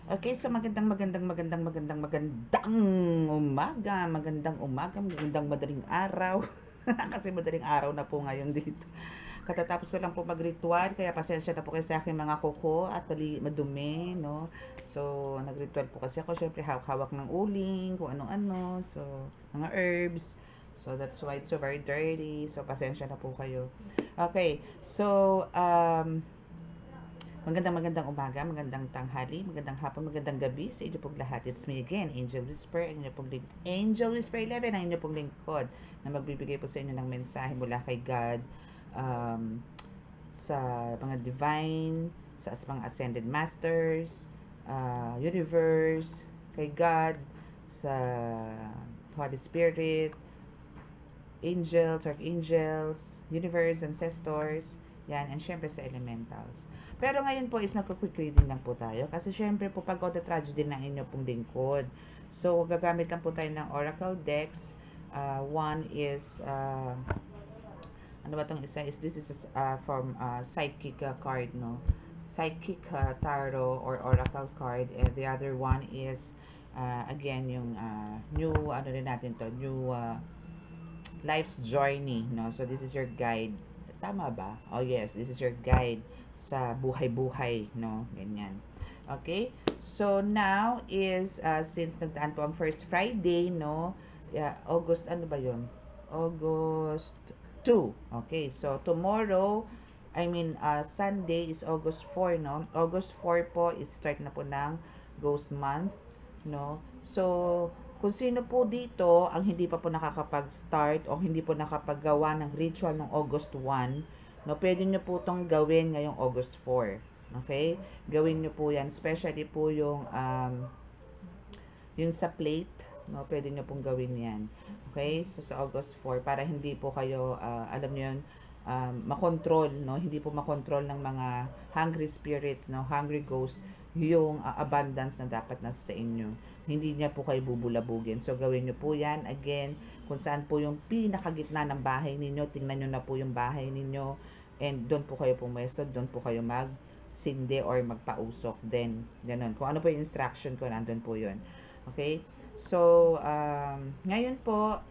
Okay, so magandang umaga, magandang madaling araw. Kasi madaling araw na po ngayon dito. Katatapos ko lang po mag-ritual, kaya pasensya na po kayo sa aking mga kuko at madumi, no? So, nag-ritual po kasi ako, syempre hawak-hawak ng uling, kung ano-ano, so, mga herbs. So, that's why it's so very dirty. So, pasensya na po kayo. Okay, so, magandang umaga, magandang tanghali, magandang hapon, magandang gabi sa inyo pong lahat. It's me again, Angel Whisper, ang inyo pong Angel Whisper 11, ang inyo pong lingkod na magbibigay po sa inyo ng mensahe mula kay God, um, sa mga divine, sa mga ascended masters, universe, kay God, sa Holy Spirit, angels, archangels, universe, ancestors, yan, and syempre sa elementals. Pero ngayon po is magko-quick reading lang po tayo kasi syempre po pag the tragedy ng inyo pong lingkod. So, gagamit lang po tayo ng oracle decks. One is, ano ba tong isa is, this is from psychic card, no? Psychic tarot or oracle card. And the other one is, again, yung new, ano rin natin to, new life's journey, no? So this is your guide. Tama ba? Oh yes, this is your guide sa buhay-buhay, no? Ganyan. Okay? So now is since nagdaan po ang first Friday, no? Yeah, August ano ba 'yon? August 2. Okay, so tomorrow, I mean Sunday is August 4, no? August 4 po is start na po ng Ghost Month, no? So kung sino po dito ang hindi pa po nakakapag-start o hindi po nakapaggawa ng ritual ng August 1, no, pwede nyo po itong gawin ngayong August 4. Okay? Gawin nyo po yan. Especially po yung sa plate, no, pwede nyo pong gawin yan. Okay? So, sa August 4, para hindi po kayo, alam nyo yun, makontrol, no? Hindi po makontrol ng mga hungry spirits, no? Hungry ghost, yung abundance na dapat nasa sa inyo. Hindi niya po kayo bubulabugin. So, gawin nyo po yan. Again, kung saan po yung pinakagitna ng bahay ninyo, tingnan nyo na po yung bahay ninyo. And doon po kayo pumesto, doon po kayo sindi or magpausok. Then, ganun. Kung ano po yung instruction ko, nandun po yun. Okay? So, ngayon po,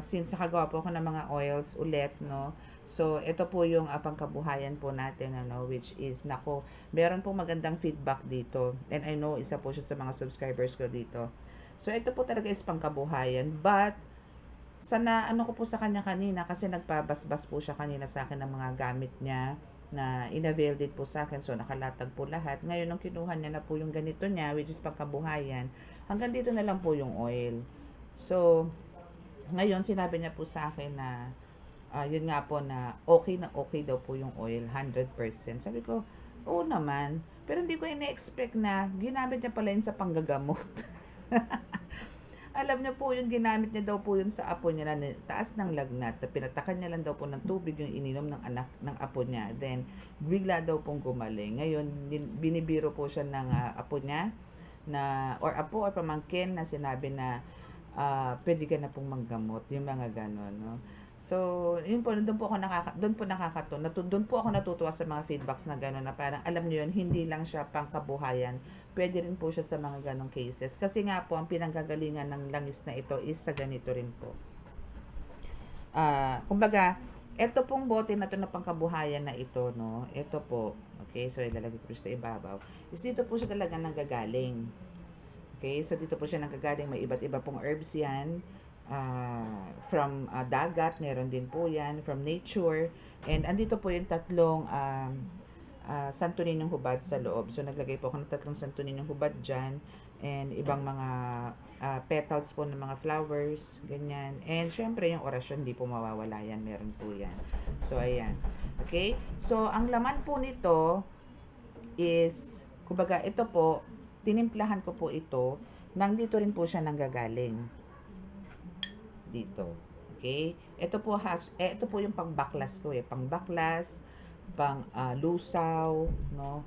since nakagawa po ako ng mga oils ulit, no? So, ito po yung pangkabuhayan po natin, ano, which is, nako, meron pong magandang feedback dito. And I know, isa po siya sa mga subscribers ko dito. So, ito po talaga is pangkabuhayan. But, sana, ano ko po sa kanya kanina, kasi nagpabasbas po siya kanina sa akin ng mga gamit niya na inavail din po sa akin. So, nakalatag po lahat. Ngayon, nung kinuha niya na po yung ganito niya, which is pangkabuhayan, hanggang dito na lang po yung oil. So, ngayon, sinabi niya po sa akin na, yun nga po na okay daw po yung oil, 100%. Sabi ko, oo naman. Pero hindi ko ina-expect na ginamit niya pala yun sa panggagamot. Alam niyo po, yung ginamit niya daw po yun sa apo niya na taas ng lagnat, na pinatakan niya lang daw po ng tubig yung ininom ng anak ng apo niya. Then, bigla daw pong gumaling. Ngayon, binibiro po siya ng apo niya, na, or apo or pamangkin na sinabi na, pwede ka na pong manggamot, yung mga ganon, no? So, yun po, doon po ako natutuwa sa mga feedbacks na gano'n na parang alam niyo yun, hindi lang siya pangkabuhayan, pwede rin po siya sa mga ganong cases. Kasi nga po, ang pinanggagalingan ng langis na ito is sa ganito rin po. Kumbaga, ito pong bote na ito na pangkabuhayan na ito, no, ito po, okay, so ilalagay ko sa ibabaw, is dito po siya talaga nanggagaling. Okay, so dito po siya nanggagaling, may iba't iba pong herbs yan. From dagat, meron din po yan, from nature, and andito po yung tatlong santo ninyong hubad sa loob. So naglagay po ako ng tatlong santo ninyong hubad dyan, and ibang mga petals po ng mga flowers, ganyan. And syempre yung orasyon, di po mawawala yan, meron po yan. So ayan. Okay, so ang laman po nito is, kumbaga ito po, tinimplahan ko po ito, nang dito rin po siya nanggagaling. Dito. Okay? Ito po yung pangbaklas ko eh. Pangbaklas, lusaw, no?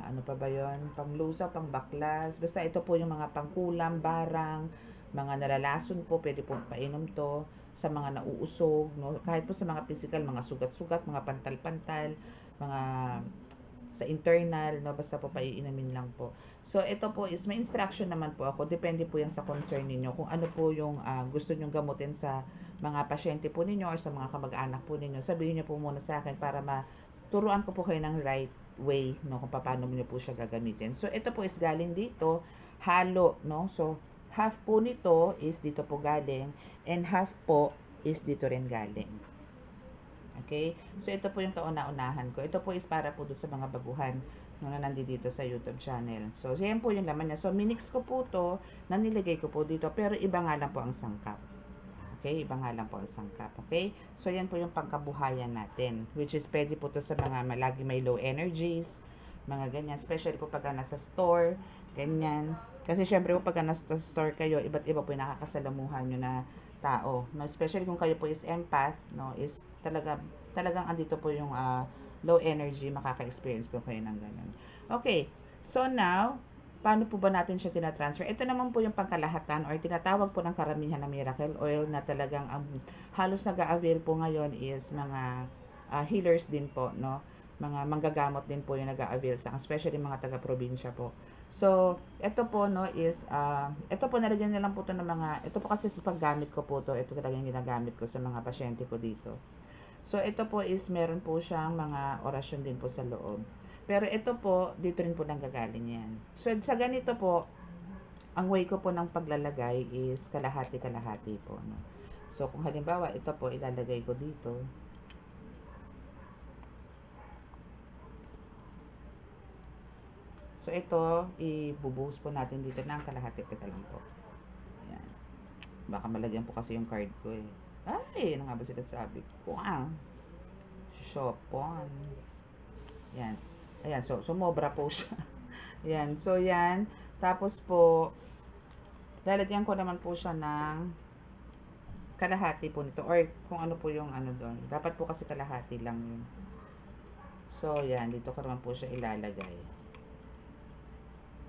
Ano pa ba 'yon? Panglusaw, pangbaklas. Basta ito po yung mga pangkulam, barang, mga nalalason po, pwede po painom to sa mga nauusog, no? Kahit po sa mga physical, mga sugat-sugat, mga pantal-pantal, mga sa internal, no? Basta po paiinumin lang po. So, ito po is may instruction naman po ako. Depende po yan sa concern ninyo. Kung ano po yung gusto nyong gamutin sa mga pasyente po ninyo or sa mga kamag-anak po ninyo, sabihin nyo po muna sa akin para maturuan ko po kayo ng right way, no? Kung paano nyo po siya gagamitin. So, ito po is galing dito, halo, no? So, half po nito is dito po galing and half po is dito rin galing. Okay? So, ito po yung kauna-unahan ko. Ito po is para po doon sa mga baguhan na nandito sa YouTube channel. So, yan po yung laman niya. So, minix ko po to, nanilagay ko po dito, pero iba nga lang po ang sangkap. Okay? Iba nga lang po ang sangkap. Okay? So, yan po yung pangkabuhayan natin, which is pwede po to sa mga malagi may low energies, mga ganyan. Especially po pagka nasa store, ganyan. Kasi syempre po pagka nasa store kayo, iba't iba po yung nakakasalamuhan nyo na tao, no? Especially kung kayo po is empath, no, is talagang andito po yung low energy, makaka-experience po kayo ng ganun. Okay, so now, paano po ba natin siya tinatransfer? Ito naman po yung pangkalahatan or tinatawag po ng karamihan na miracle oil na talagang halos nag-a-avail po ngayon is mga healers din po, no? Mga manggagamot din po yung nag-a-avail sa, especially mga taga-probinsya po. So, ito po, no, is, ito po, nalagyan na lang po ito ng mga, ito po kasi sa paggamit ko po to, ito talagang ginagamit ko sa mga pasyente ko dito. So, ito po is, meron po siyang mga orasyon din po sa loob. Pero ito po, dito rin po nanggagaling yan. So, sa ganito po, ang way ko po ng paglalagay is kalahati-kalahati po, no. So, kung halimbawa, ito po, ilalagay ko dito. So, ito, ibubuhos po natin dito ng kalahati. Teka lang po. Ayan. Baka malagyan po kasi yung card ko eh. Ay, ano nga ba sinasabi ko? Shopon. Ayan. Ayan, so, sumobra po siya. Ayan, so yan. Tapos po, lalagyan ko naman po siya ng kalahati po nito. Or kung ano po yung ano doon. Dapat po kasi kalahati lang yun. So, yan. Dito ko naman po siya ilalagay.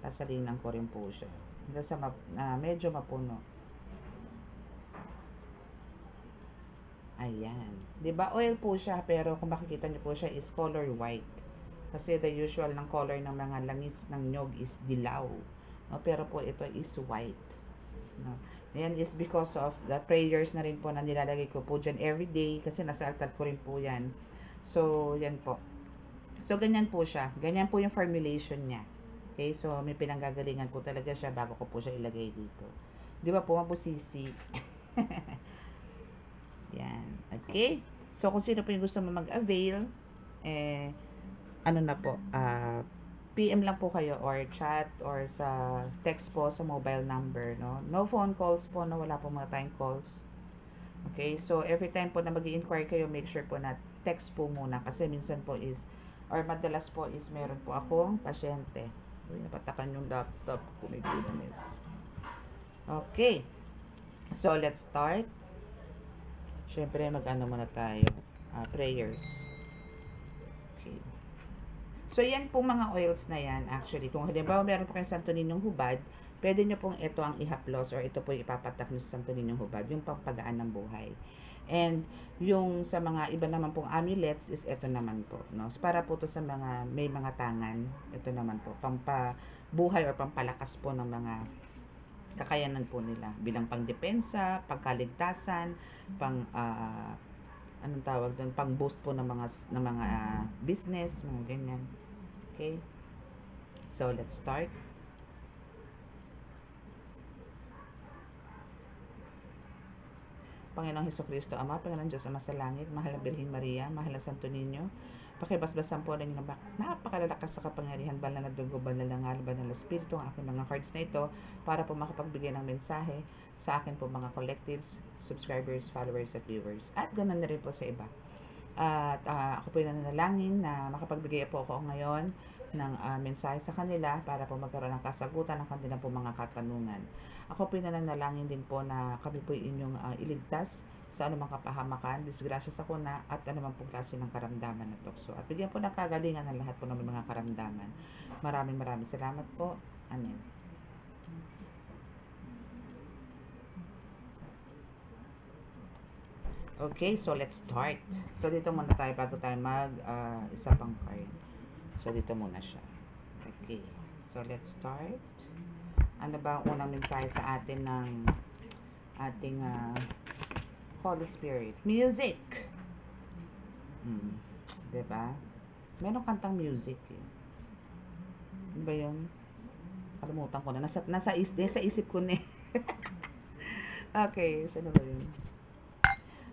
Sasalinan ko rin po siya hanggang sa medyo mapuno. Ayan. 'Di ba oil po siya, pero kung makikita niyo po siya is color white. Kasi the usual ng color ng mga langis ng nyog is dilaw. No? Pero po ito is white. No? Yan is because of the prayers na rin po na nilalagay ko po dyan everyday kasi nasa altar ko rin po yan. So, yan po. So, ganyan po siya. Ganyan po yung formulation niya. Okay, so may pinanggagalingan po talaga siya bago ko po siya ilagay dito. Di ba po, mabusisi? Yan. Okay? So, kung sino po yung gusto mo mag-avail, ano na po, PM lang po kayo or chat or sa text po sa mobile number, no? No phone calls po, no? Wala po mga time calls. Okay? So, every time po na mag-i-inquire kayo, make sure po na text po muna kasi minsan po is, or madalas po is meron po akong pasyente. Uy, napatakan yung laptop ko. My goodness. Okay. So, let's start. Siyempre, mag-ano muna tayo. Prayers. Okay. So, yan pong mga oils na yan. Actually, kung halimbawa meron po kayong Santo Ninyong hubad, pwede nyo pong ito ang ihaplos or ito po ipapatak nyo sa Santo Ninyong hubad. Yung pampagaan ng buhay. And yung sa mga iba naman pong amulets is ito naman po, no? Para po to sa mga may mga tangan, ito naman po pampabuhay or pampalakas po ng mga kakayanan po nila bilang pangdepensa, pangkaligtasan, anong tawag doon, pang boost po ng mga business, mga ganyan. Okay? So let's start. Panginoong Hesukristo, Ama, Panginoong Diyos, Ama sa langit, mahal na Birhen Maria, mahal na Santo Niño, pakibasbasan po ng inyong napakalalakas sa kapangyarihan, banal na dugo, banal na ngal, banal na espiritu, ang aking mga cards na ito, para po makapagbigay ng mensahe sa akin po mga collectives, subscribers, followers, at viewers. At ganoon na rin po sa iba. At ako po yung nananalangin na makapagbigay po ako ngayon ng mensahe sa kanila para po magkaroon ng kasagutan ng kanilang po mga katanungan. Ako po nananalangin din po na kami po inyong iligtas sa anumang kapahamakan, disgrasya sa kuna at anumang pong klase ng karamdaman na tukso. At bigyan po ng kagalingan ng lahat po ng mga karamdaman. Maraming salamat po. Amen. Okay, so let's start. So dito muna tayo bago tayo mag isa pang card. So, dito muna siya. Okay. So, let's start. Ano ba ang unang mensahe sa atin ng ating Holy Spirit? Music! Diba? Meron kantang music eh. Ano ba yun? Kalimutan ko na. Nasa isip ko na eh. Okay, so ano ba yun?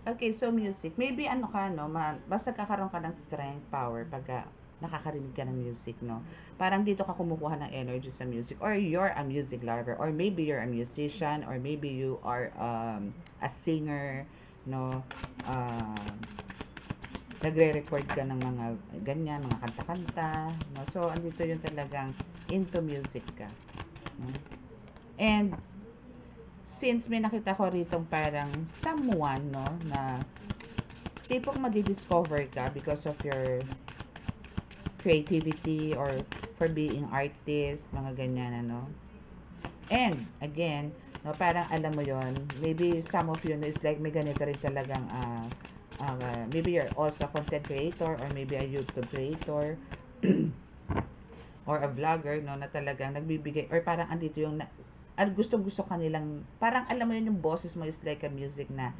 Okay, so music. Maybe ano ka, no? Basta kakaroon ka ng strength, power, pagka nakakarinig ka ng music, no? Parang dito ka kumukuha ng energy sa music. Or you're a music lover. Or maybe you're a musician. Or maybe you are a singer, no? Nagre-record ka ng mga ganyan, mga kanta-kanta, no? So, andito yung talagang into music ka. No? And, since may nakita ko rito parang someone, no, na tipong madidiscover ka because of your creativity or for being artist, mga ganyan, ano. And, again, no, parang alam mo yon, maybe some of you, no, is like may ganito rin talagang, maybe you're also a content creator or maybe a YouTube creator or a vlogger, no, na talagang nagbibigay, or parang andito yung, gustong-gusto kanilang, parang alam mo yun, yung boses mo is like a music na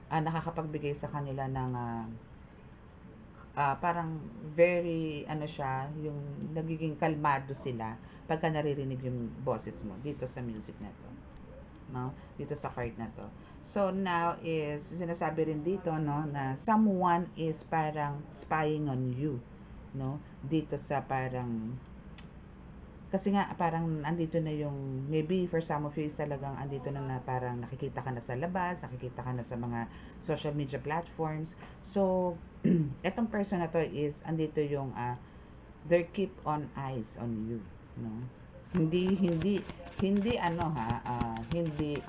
nakakapagbigay sa kanila ng parang very, ano siya, yung nagiging kalmado sila pagka naririnig yung boses mo dito sa music na to, no? Dito sa card na to. So, now is, sinasabi rin dito, no, na someone is parang spying on you, no? Dito sa parang, kasi nga, parang andito na yung, maybe for some of you is talagang andito na parang nakikita ka na sa labas, nakikita ka na sa mga social media platforms. So, etong person na to is, andito yung, they keep on eyes on you, no? Hindi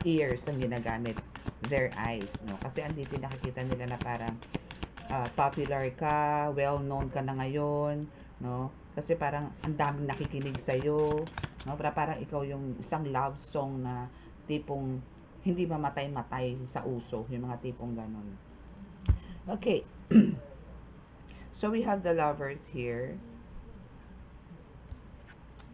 ears ang ginagamit, their eyes, no? Kasi andito nakikita nila na parang, popular ka, well-known ka na ngayon, no? Kasi parang ang daming nakikinig sa'yo, no? Parang ikaw yung isang love song na tipong hindi mamatay-matay sa uso, yung mga tipong ganon. Okay. So, we have the lovers here.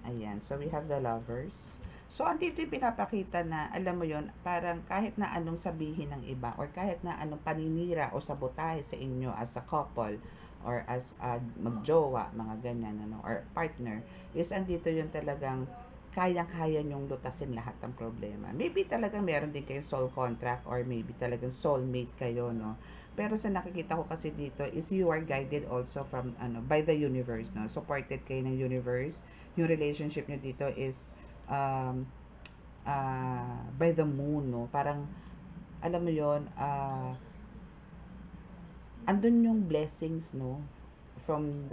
Ayan. So, we have the lovers. So, andito yung pinapakita na, alam mo yon, parang kahit na anong sabihin ng iba or kahit na anong paninira o sabotahe sa inyo as a couple or as a magjowa, mga ganyan, ano, or partner, is andito yung talagang kayang-kaya nyong lutasin lahat ng problema. Maybe talagang meron din kayong soul contract or maybe talagang soulmate kayo, no? Pero sa nakikita ko kasi dito is you are guided also from, by the universe, no? Supported kayo ng universe. Yung relationship nyo dito is by the moon, no? Parang, alam mo yon, andun yung blessings, no? From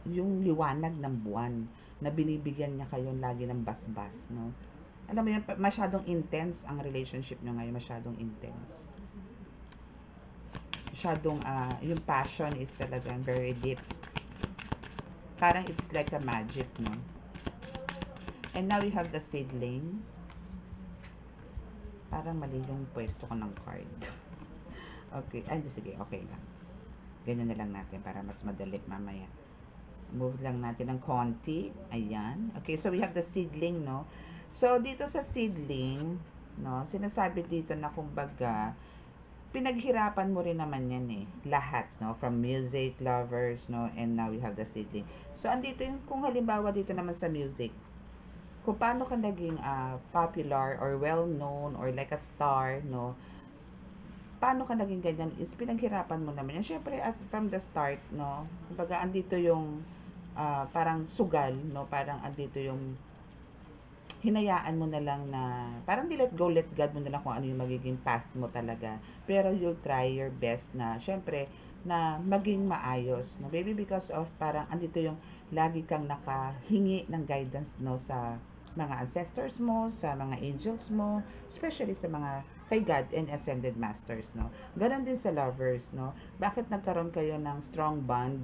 yung liwanag ng buwan na binibigyan niya kayo lagi ng basbas, no? Alam mo yun, masyadong intense ang relationship nyo ngayon, masyadong intense. Masyadong, yung passion is talagang very deep. Parang it's like a magic, no? And now we have the seedling. Parang mali yung pwesto ko ng card. Okay. Ay, sige. Okay lang. Ganyan na lang natin para mas madali mamaya. Move lang natin ng konti. Ayan. Okay. So, we have the seedling, no? So, dito sa seedling, no, sinasabi dito na kumbaga, pinaghirapan mo rin naman yan eh. Lahat, no? From music, lovers, no? And now we have the seedling. So, andito yung, kung halimbawa dito naman sa music, kung paano ka naging popular or well-known or like a star, no? Paano ka naging ganyan is pinaghirapan mo naman yan. Siyempre, from the start, no? Kumbaga, andito yung parang sugal, no? Parang andito yung hinayaan mo na lang na, parang let go, let God mo na lang kung ano yung magiging path mo talaga. Pero you'll try your best na, syempre, na maging maayos, no? Maybe because of parang andito yung lagi kang nakahingi ng guidance, no? Sa mga ancestors mo, sa mga angels mo, especially sa mga kay God and ascended masters, no? Ganon din sa lovers, no? Bakit nagkaroon kayo ng strong bond?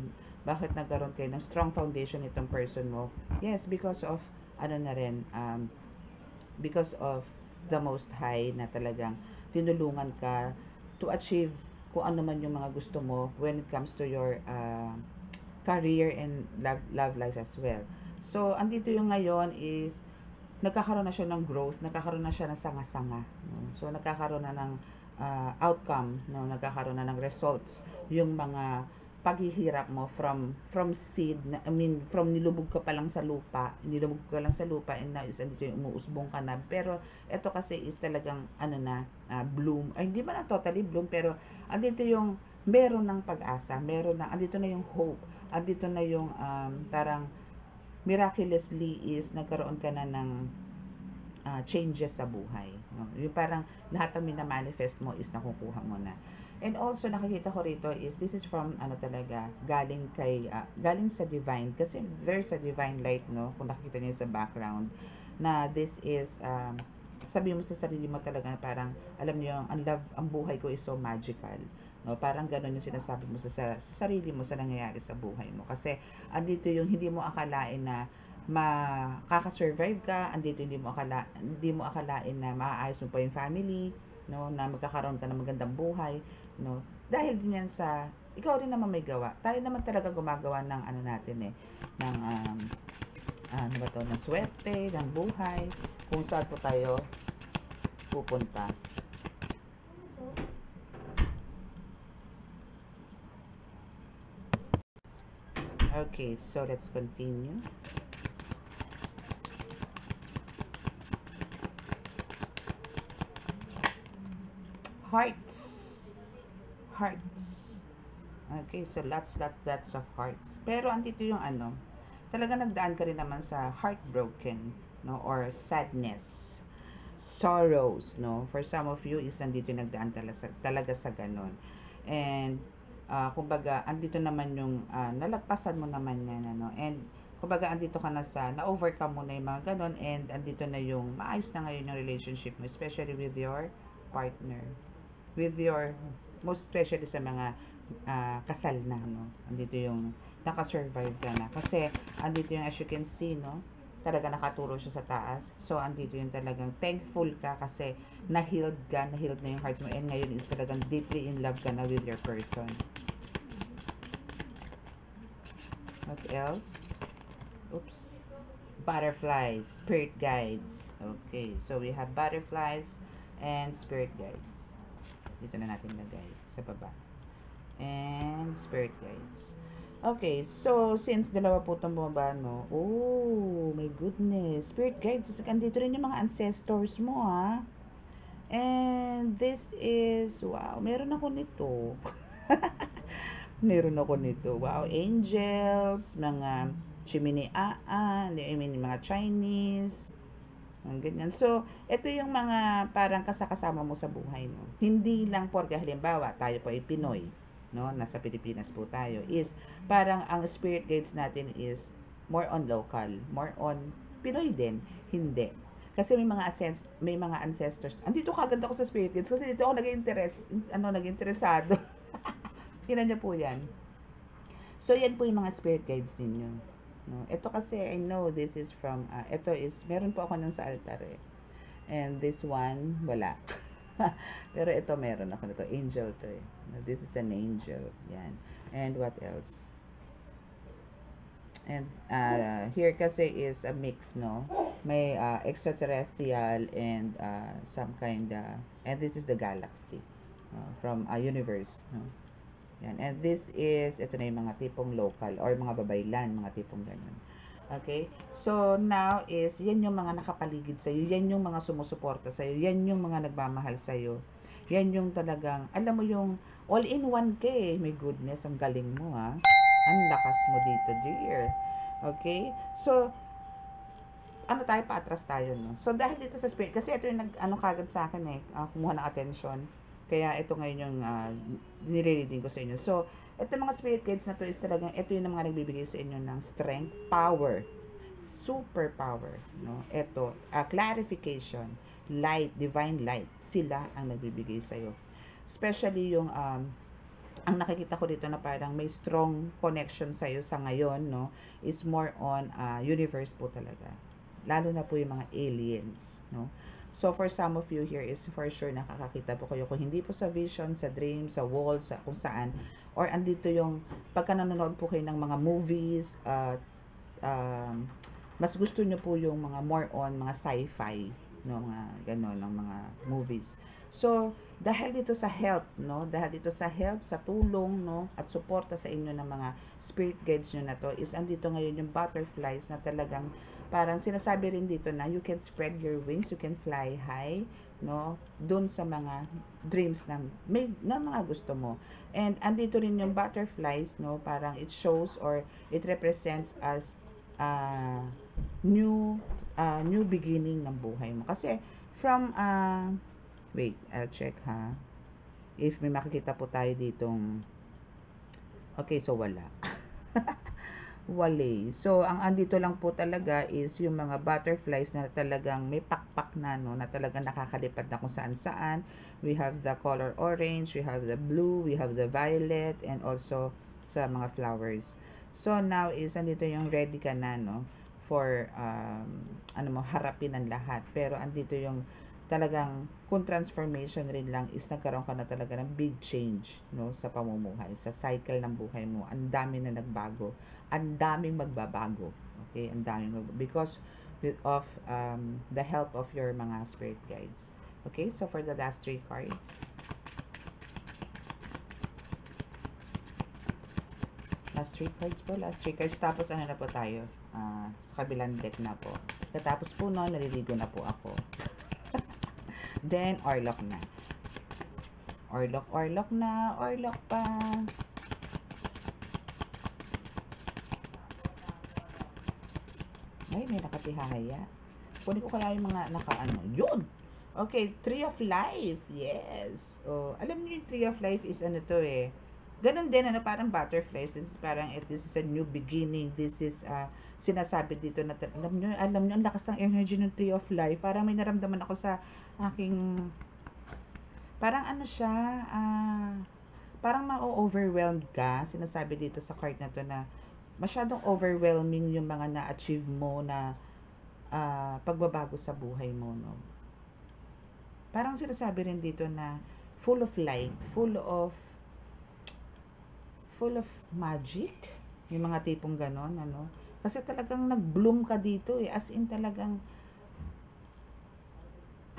Bakit nagkaroon kayo ng strong foundation itong person mo? Yes, because of because of the Most High na talagang tinulungan ka to achieve kung ano man yung mga gusto mo when it comes to your career and love life as well. So, andito yung ngayon is, nagkakaroon na siya ng growth, nagkakaroon na siya ng sanga-sanga. No? So, nagkakaroon na ng outcome, no? Nagkakaroon na ng results. Yung mga paghihirap mo from seed, from nilubog ka pa lang sa lupa, and now is andito yung umuusbong ka na. Pero, ito kasi is talagang, bloom. Ay, hindi ba na totally bloom, pero andito yung meron ng pag-asa, andito na yung hope, andito na yung parang miraculously is nagkaroon ka na ng changes sa buhay. No? Yung parang lahat ng minamanifest mo is nakukuha mo na. And also, nakikita ko rito is, this is from, galing sa divine. Kasi there's a divine light, no? Kung nakikita niyo sa background, na this is, sabi mo sa sarili mo talaga na parang, alam niyo, ang buhay ko is so magical. No, parang gano'n yung sinasabi mo sa sarili mo sa nangyayari sa buhay mo. Kasi andito yung hindi mo akalain na makaka-survive ka, andito hindi mo akalain na maaayos mo pa yung family, no, na magkakaroon ka ng magandang buhay, no. Dahil din yan sa ikaw rin naman may gawa. Tayo naman talaga gumagawa ng natin ng ng swerte, ng buhay, kung saan po tayo pupunta. Okay, so let's continue. Hearts. Okay, so lots of hearts. Pero andito yung talaga nagdaan ka rin naman sa heartbroken, no, or sadness, sorrows, no. For some of you is andito yung nagdaan talaga sa ganon. And kumbaga andito naman yung nalagpasan mo naman yan, and kumbaga andito ka na na-overcome mo na yung mga ganon, and andito na yung maayos na ngayon yung relationship mo, especially with your partner, most especially sa mga kasal na, no. Andito yung nakasurvive ka na, kasi andito yung, as you can see, no, talaga nakaturo siya sa taas. So andito yung talagang thankful ka kasi na-healed na yung hearts mo, and ngayon is talagang deeply in love ka na with your person. What else? Oops. Butterflies, spirit guides. Okay, so we have butterflies and spirit guides. Dito na natin lagay sa baba. And spirit guides. Okay, so since dalawa po itong bumaba, no? Oh, my goodness. Spirit guides. Andito rin yung mga ancestors mo, ha? And this is, wow, meron ako nito. Wow, angels, mga Chiminiaan, mga Chinese, ganyan. So, ito yung mga parang kasama mo sa buhay mo. Hindi lang porque halimbawa, tayo po ay Pinoy, no? Nasa Pilipinas po tayo. Is parang ang spirit guides natin is more on local, more on Pinoy din. Hindi. Kasi may mga ancestors. Andito kagad ako sa spirit guides kasi dito ako nag-interesado. Tingnan niyo po 'yan. So yan po yung mga spirit guides ninyo. No, ito kasi I know this is from ito is meron po ako nun sa altar eh. And this one wala. Pero ito meron ako nito, angel to eh. This is an angel. Yan. And what else? And here kasi is a mix, no? May extraterrestrial and some kind and this is the galaxy from a universe, no? Yan. And this is, ito na yung mga tipong local or mga babaylan, mga tipong ganyan. Okay? So, now is, yan yung mga nakapaligid sa'yo. Yan yung mga sumusuporta sa'yo. Yan yung mga nagmamahal sa'yo. Yan yung talagang, alam mo yung all-in-one ka eh. My goodness, ang galing mo ha. Ang lakas mo dito, dear. Okay? So, paatras tayo, no? So, dahil dito sa spirit, kasi ito yung kagad sa akin eh, kumuha ng attention. Kaya ito ngayon yung nire-reading ko sa inyo. So, ito mga spirit guides na to is talagang, ito yung mga nagbibigay sa inyo ng strength, power, super power, no? Ito, clarification, light, divine light, sila ang nagbibigay sa iyo. Especially yung, ang nakikita ko dito na parang may strong connection sa iyo sa ngayon, no? Is more on universe po talaga. Lalo na po yung mga aliens, no? So, for some of you here is for sure nakakakita po kayo. Kung hindi po sa vision, sa dream, sa wall, sa kung saan, or andito yung, pagka nanonood po kayo ng mga movies, mas gusto nyo po yung mga more on, mga sci-fi, no, mga gano'n, ng mga movies. So, dahil dito sa help, no, dahil dito sa help, sa tulong, no, at suporta sa inyo ng mga spirit guides nyo na to, is andito ngayon yung butterflies na talagang, parang sinasabi rin dito na you can spread your wings, you can fly high, no, dun sa mga dreams ng mga gusto mo. And andito rin yung butterflies, no, parang it shows or it represents as new beginning ng buhay mo. Kasi from wait, I'll check ha. If may makikita po tayo ditong okay, so wala. Wale. So, ang andito lang po talaga is yung mga butterflies na talagang may pakpak na, no, na talagang nakakalipad na kung saan-saan. We have the color orange, we have the blue, we have the violet, and also sa mga flowers. So, now is andito yung ready ka na, no, for, harapin ang lahat. Pero andito yung talagang kung transformation rin lang is nagkaroon ka na talaga ng big change, no, sa pamumuhay, sa cycle ng buhay mo. Ang dami na nagbago, ang daming magbabago, okay, ang daming because of the help of your mga spirit guides. Okay, so for the last 3 cards, last 3 cards, tapos ano na po tayo, sa kabilang deck na po. Katapos po no, naliligo na po ako. Then, orlok na. Orlok na. Orlok pa. Ay, may nakatihaya. Kunin ko kaya yung mga nakaano. Yun! Okay, Tree of Life. Yes. Oh, alam niyo yung Tree of Life is ano to eh. Ganon din, ano, parang butterflies. This is parang, this is a new beginning. This is, sinasabi dito na, alam nyo, ang lakas ng energy ng Tree of Life. Parang may naramdaman ako sa aking, parang ano siya, parang ma-overwhelmed ka. Sinasabi dito sa card na to na, masyadong overwhelming yung mga na-achieve mo na, pagbabago sa buhay mo, no. Parang sinasabi rin dito na, full of light, full of magic, yung mga tipong ganon, ano, kasi talagang nag-bloom ka dito eh, as in talagang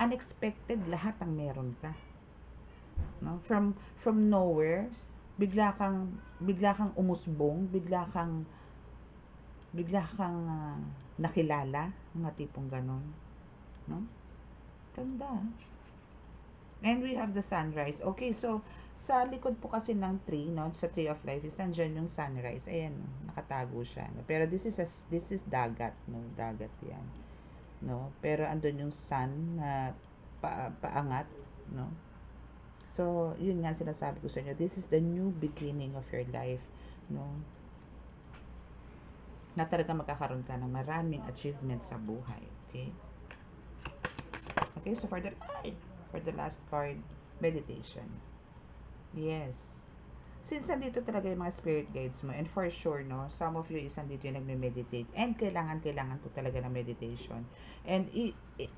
unexpected lahat ang meron ka, no, from nowhere, bigla kang umusbong, bigla kang nakilala, mga tipong ganon, no, ganda. And we have the sunrise. Okay, so sa likod po kasi ng tree, no, sa Tree of Life, is nandiyan yung sunrise. Ayan, nakatago siya. No? Pero this is dagat, no, dagat yan. No, pero andun yung sun na paangat, no. So, yun nga sinasabi ko sa inyo. This is the new beginning of your life, no. Na talaga magkakaroon ka ng maraming achievements sa buhay. Okay? Okay, so for the last card, meditation. Yes. Since andito talaga yung mga spirit guides mo, and for sure, no, some of you is andito yung nagme-meditate, and kailangan po talaga ng meditation. And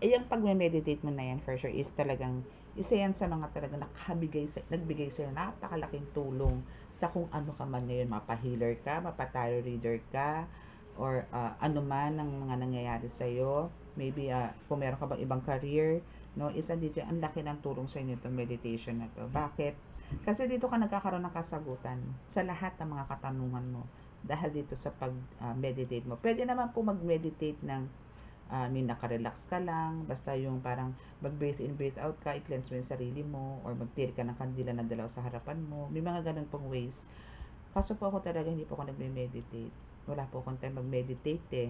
yung pagme-meditate mo na yan, for sure, is talagang, isa yan sa mga talagang nagbigay sa'yo napakalaking tulong sa kung ano ka man ngayon, mapa-healer ka, mapa-tarot reader ka, or ano man ang mga nangyayari sa'yo. Maybe, kung meron ka bang ibang career, no, isa dito ang laki ng tulong sa inyo itong meditation na to. Bakit? Kasi dito ka nagkakaroon ng kasagutan sa lahat ng mga katanungan mo dahil dito sa pag-meditate mo. Pwede naman po mag-meditate ng nakarelax ka lang, basta yung parang mag-breathe in, breathe out ka, i-cleanse mo yung sarili mo, or mag-tear ka ng kandila na dalaw sa harapan mo. May mga ganun pong ways. Kaso po ako talaga hindi po ako nagme-meditate. Wala po akong time mag-meditate eh.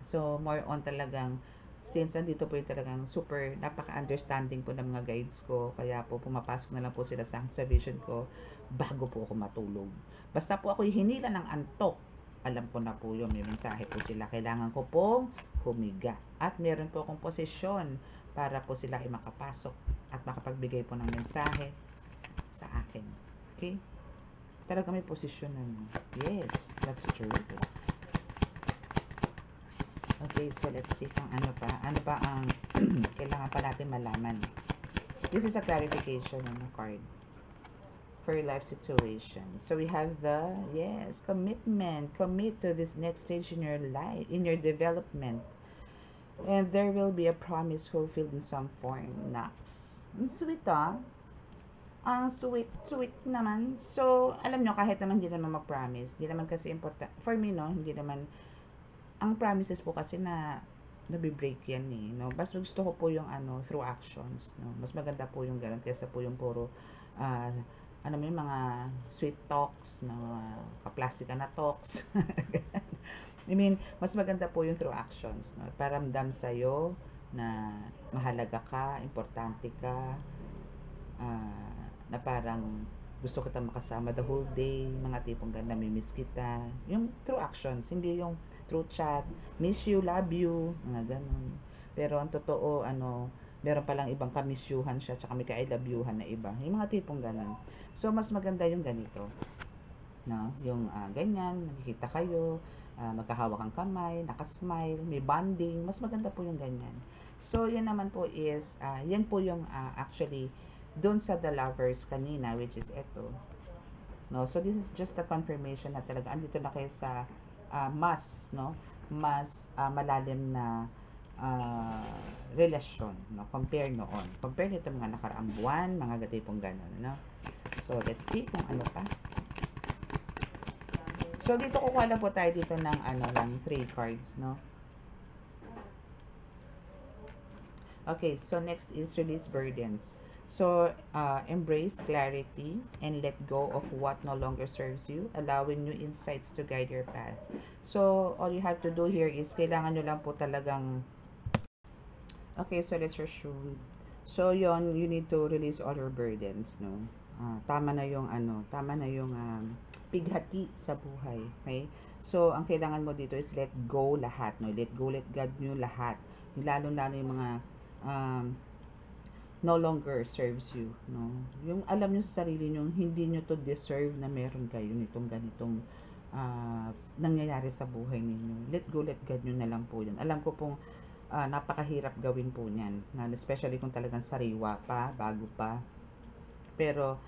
So, more on talagang, since andito po yung talagang super napaka-understanding po ng mga guides ko, kaya po pumapasok na lang po sila sa vision ko bago po ako matulog. Basta po ako hinila ng antok, alam ko na po yun, may mensahe po sila. Kailangan ko pong humiga. At meron po akong posisyon para po sila ay makapasok at makapagbigay po ng mensahe sa akin. Okay? Talaga may posisyon na. Yes, that's true. Okay, so let's see kung ano ba ang kailangan pa natin malaman. This is a clarification on the card for your life situation. So we have the, yes, commitment. Commit to this next stage in your life, in your development. And there will be a promise fulfilled in some form. Next. Ang sweet Ang sweet, sweet naman. So, alam nyo, kahit naman hindi naman mag-promise, hindi naman kasi important. For me, no, hindi naman, ang promises po kasi na nabi-break yan no. Mas gusto ko po yung through actions, no. Mas maganda po yung ganun kaysa po yung puro ano mo yung mga sweet talks, no, kaplastika na talks. I mean, mas maganda po yung through actions, no. Paramdam sa'yo na mahalaga ka, importante ka, na parang gusto kita makasama the whole day, mga tipong ganda, namimiss kita. Yung through actions, hindi yung through chat, miss you, love you, mga ganun. Pero ang totoo, meron palang ibang ka-miss-youhan siya, tsaka may ka-I love youhan na iba. Yung mga tipong ganun. So, mas maganda yung ganito. No? Yung ganyan, nakikita kayo, magkahawak ang kamay, nakasmile, may bonding, mas maganda po yung ganyan. So, yan naman po is, yan po yung actually, doon sa the lovers kanina, which is ito. No? So, this is just a confirmation na talaga, andito na kayo sa mas, no? Mas malalim na relasyon, no? Compare noon. Compare nito mga nakaraang buwan, mga gatipong gano'n, no? So, let's see kung ano pa. So, dito kukuha lang po tayo dito ng, ng 3 cards, no? Okay, so next is release burdens. So, embrace clarity and let go of what no longer serves you, allowing new insights to guide your path. So, all you have to do here is, kailangan nyo lang po talagang, okay, so let's resume. So, yon, you need to release all your burdens, no? Tama na yung, pighati sa buhay, okay? So, ang kailangan mo dito is let go lahat, no? Let go, let God nyo lahat. Lalo-lalo yung mga, no longer serves you, no? Yung alam nyo sa sarili nyo, hindi nyo to deserve na meron kayo nitong ganitong nangyayari sa buhay ninyo. Let go, let God nyo na lang po yan. Alam ko pong napakahirap gawin po niyan, especially kung talagang sariwa pa, bago pa. Pero,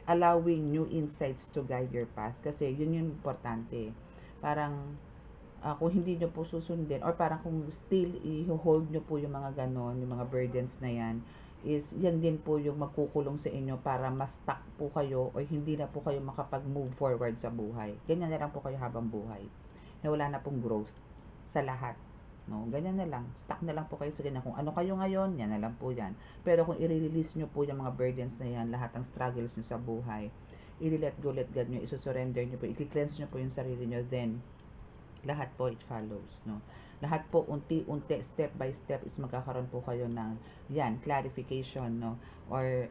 allowing new insights to guide your path, kasi yun yung importante. Parang, kung hindi nyo po susundin, or parang kung still i-hold nyo po yung mga ganon, yung mga burdens na yan, is yan din po yung magkukulong sa inyo para mas stuck po kayo o hindi na po kayo makapag-move forward sa buhay. Ganyan na lang po kayo habang buhay. Na wala na pong growth sa lahat. No, ganyan na lang. Stuck na lang po kayo sa ganyan. Kung ano kayo ngayon, yan na lang po yan. Pero kung i-release nyo po yung mga burdens na yan, lahat ng struggles nyo sa buhay, i-let go, let God nyo, isusurrender nyo po, i-cleanse nyo po yung sarili nyo, then lahat po it follows, no? Lahat po unti-unti, step by step is magkakaroon po kayo ng yan, clarification, no? Or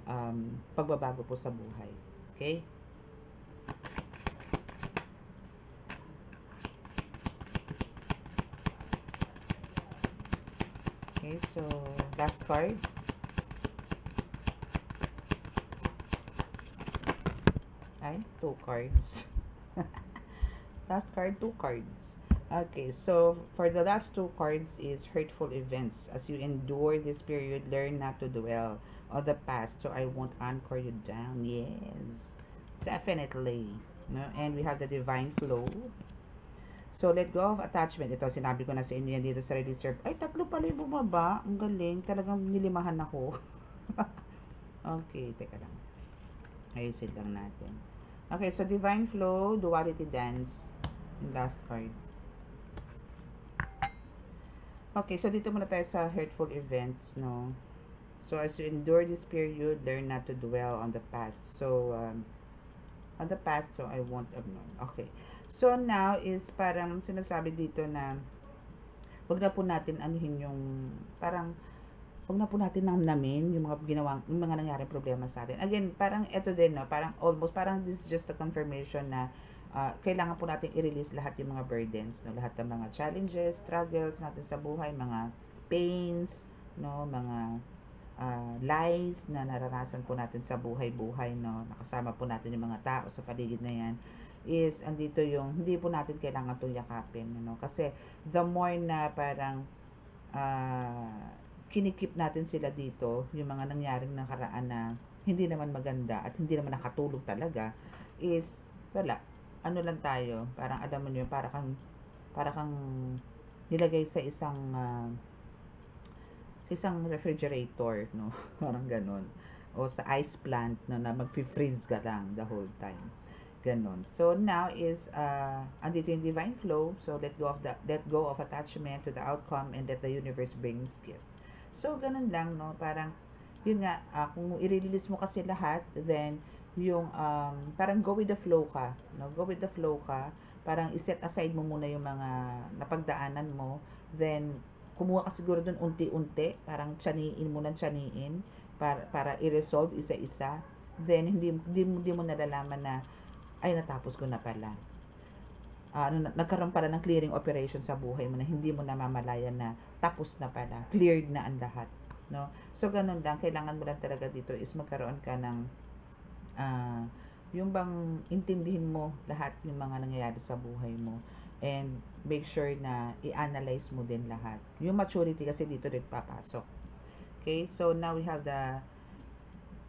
pagbabago po sa buhay. Okay? Okay, so last card. Ay, 2 cards. Last card, 2 cards. Okay, so for the last 2 cards is hurtful events. As you endure this period, learn not to dwell on the past, so I won't anchor you down. Yes, definitely. No? And we have the divine flow. So, let go of attachment. Ito, sinabi ko na sa inyo yan dito sa release serve. Ay, 3 pala yung bumaba. Ang galing. Talagang nilimahan ako. Okay, teka lang. Ayusin lang natin. Okay, so divine flow, duality dance. Yung last card. Okay, so dito muna tayo sa hurtful events, no? So, as you endure this period, learn not to dwell on the past. So, on the past, so I won't ignore. Okay. So, now is parang sinasabi dito na wag na po natin anuhin yung parang wag na po natin namnamin yung mga ginawang, yung mga nangyaring problema sa atin. Again, parang ito din, no? Parang almost, parang this is just a confirmation na kailangan po natin i-release lahat yung mga burdens, no? Lahat ng mga challenges, struggles natin sa buhay, mga pains, no? Mga lies na naranasan po natin sa buhay-buhay, no? Nakasama po natin yung mga tao sa paligid na yan. is andito yung hindi po natin kailangan itong yakapin, kasi the more na parang kinikip natin sila dito, yung mga nangyaring nakaraan na hindi naman maganda at hindi naman nakatulong talaga, is wala, ano lang tayo, parang alam mo yun, para kang nilagay sa isang refrigerator, no? Parang ganun. O sa ice plant, no, na mag-freeze ka lang the whole time. Ganon. So now is andito yung divine flow. So let go of attachment to the outcome and let the universe brings gift. So ganun lang, no? Parang yun nga, kung i-release mo kasi lahat, then yung parang go with the flow ka, no? Go with the flow ka. Parang i-set aside mo muna yung mga napagdaanan mo, then kumuha ka siguro dun unti-unti, parang tsaniin mo ng tsaniin para i-resolve isa-isa. Then hindi mo nalalaman na ay natapos ko na pala. Nagkaroon pala ng clearing operation sa buhay mo na hindi mo namamalayan na tapos na pala, cleared na ang lahat, no? So ganun lang, kailangan mo lang talaga dito is magkaroon ka ng yung bang intindihin mo lahat ng mga nangyayari sa buhay mo, and make sure na i-analyze mo din lahat. Yung maturity kasi dito rin papasok. Okay, so now we have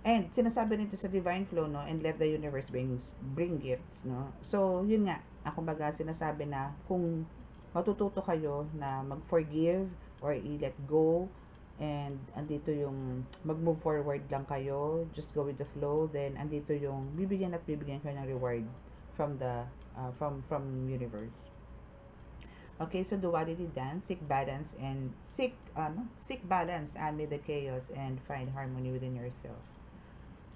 and sinasabi nito sa divine flow, no, and let the universe bring gifts, no. So yun nga, kumbaga sinasabi na kung matututo kayo na mag-forgive or i-let go, and andito yung mag-move forward lang kayo, just go with the flow, then andito yung bibigyan kayo ng reward from the from universe. Okay, so duality dance, seek balance amid the chaos and find harmony within yourself.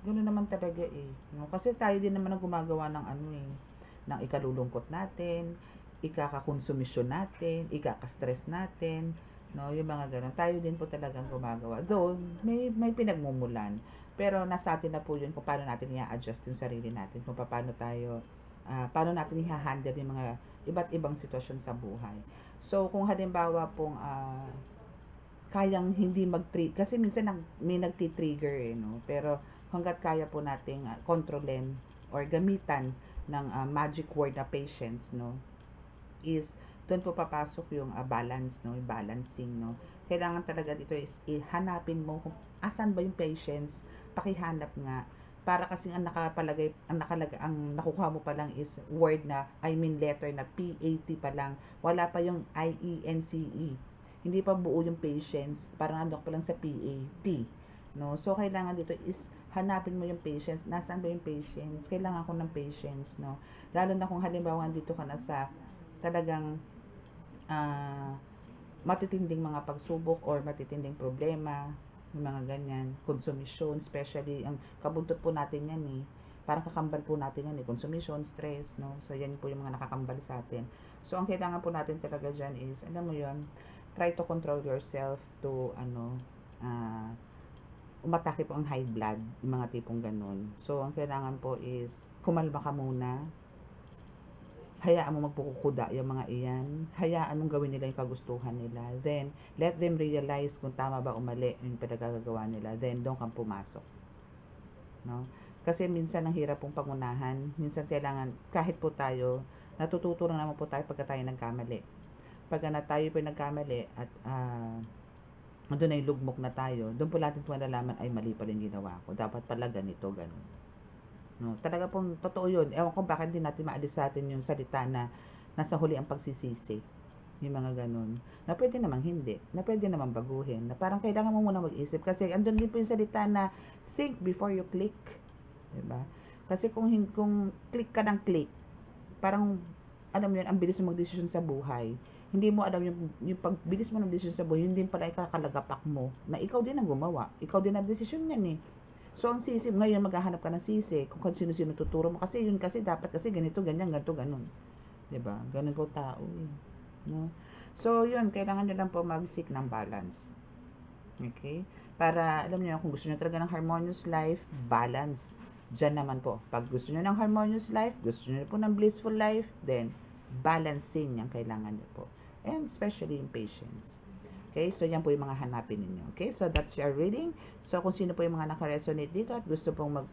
Ganoon naman talaga no? Kasi tayo din naman ang gumagawa ng ng ikalulungkot natin, ikakakonsumisyon natin, ikaka-stress natin, no? Yung mga ganun. Tayo din po talagang gumagawa. Though, may pinagmumulan. Pero nasa atin na po yun kung paano natin i-adjust yung sarili natin, kung paano natin i-handle yung mga iba't ibang sitwasyon sa buhay. So, kung halimbawa pong kayang hindi mag-trigger, kasi minsan may nagti-trigger no? Pero hanggat kaya po nating kontrolin or gamitan ng magic word na patience, no, is doon po papasok yung balance, no, yung balancing, no. Kailangan talaga dito is hanapin mo kung asan ba yung patience, pakihanap nga, para kasi ang nakuha mo pa lang is word na, letter na PAT pa lang, wala pa yung IENCE, hindi pa buo yung patience, parang andok pa lang sa PAT, no. So kailangan dito is hanapin mo yung patience. Nasaan ba yung patience? Kailangan ko ng patience, no? Lalo na kung halimbawa dito ka na sa talagang matitinding mga pagsubok or matitinding problema, yung mga ganyan, konsumisyon, especially ang kabuntot po natin yan parang kakambal po natin yan konsumisyon, stress, no? So yan po yung mga nakakambal sa atin. So ang kailangan po natin talaga dyan is, alam mo yun, try to control yourself to umatake po ang high blood, yung mga tipong ganun. So, ang kailangan po is, kumalma ka muna, hayaan mo magpukukuda yung mga iyan, hayaan mong gawin nila yung kagustuhan nila, then, let them realize kung tama ba o mali yung pinagagawa nila, then, doon kang pumasok. No? Kasi minsan, ang hirap pong pangunahan, minsan kailangan, kahit po tayo, natututo lang naman po tayo pagka tayo nagkamali. Pagka na tayo po nagkamali, at, doon ay lugmok na tayo, doon po natin po malalaman ay mali pa rin ginawa ko. Dapat pala ganito, ganun. No, talaga pong totoo yun. Ewan ko bakit din natin maalis sa atin yung salita na nasa huli ang pagsisisi. Yung mga ganun. Na pwede namang hindi. Na pwede namang baguhin. Na parang kailangan mo muna mag-isip. Kasi andun din po yung salita na think before you click. Diba? Kasi kung click ka ng click, parang, alam mo yun, ang bilis mo mag-desisyon sa buhay. Hindi mo alam yung pagbilis mo ng desisyon sa buhay, hindi pala ikakalagapak mo na ikaw din ang gumawa. Ikaw din ang desisyon yan So, ang sisi, ngayon maghahanap ka ng sisi kung sino-sino tuturo mo. Kasi yun kasi, dapat kasi ganito, ganyan, ganito, ganun. Diba? Ganun po tao No? So, yun, kailangan nyo lang po mag-seek ng balance. Okay? Para, alam niyo, kung gusto niyo talaga ng harmonious life, balance. Diyan naman po. Pag gusto niyo ng harmonious life, gusto niyo po ng blissful life, then, balancing ang kailangan niyo po. And especially in patience. Okay, so yan po yung mga hanapin ninyo. Okay, so that's your reading. So kung sino po yung mga naka-resonate dito at gusto pong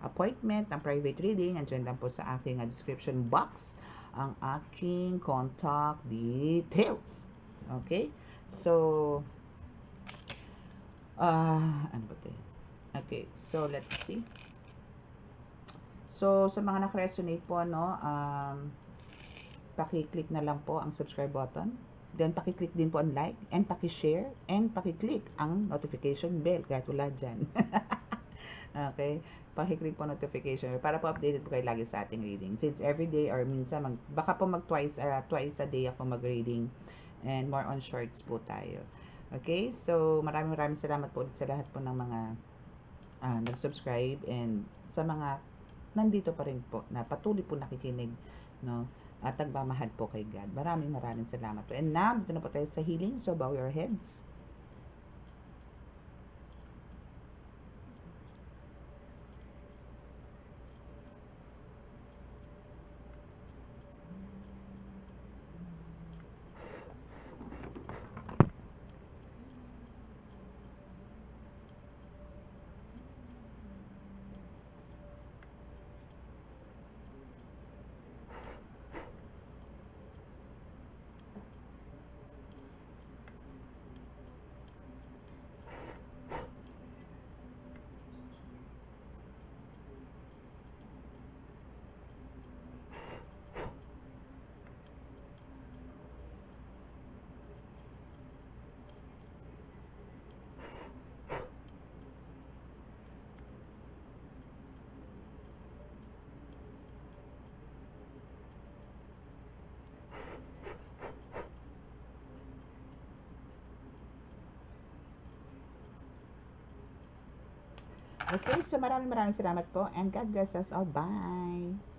appointment, ang private reading, andyan lang po sa aking description box ang aking contact details. Okay? So, ano ba ito? Okay, so let's see. So, sa mga naka-resonate po, no, paki-click na lang po ang subscribe button. Then, paki-click din po ang like, and paki-share, and paki-click ang notification bell, kahit wala dyan. Okay? Paki-click po notification bell para po updated po kayo lagi sa ating reading. Since every day, or minsan, baka po twice a day ako mag-reading, and more on shorts po tayo. Okay? So, maraming salamat po ulit sa lahat po ng mga nag-subscribe, and sa mga nandito pa rin po na patuloy po nakikinig, no, at nagmamahal po kay God. Maraming salamat po. And now, dito na po tayo sa healing. So, bow your heads. Okay, so maraming salamat po, and God bless us all. Bye!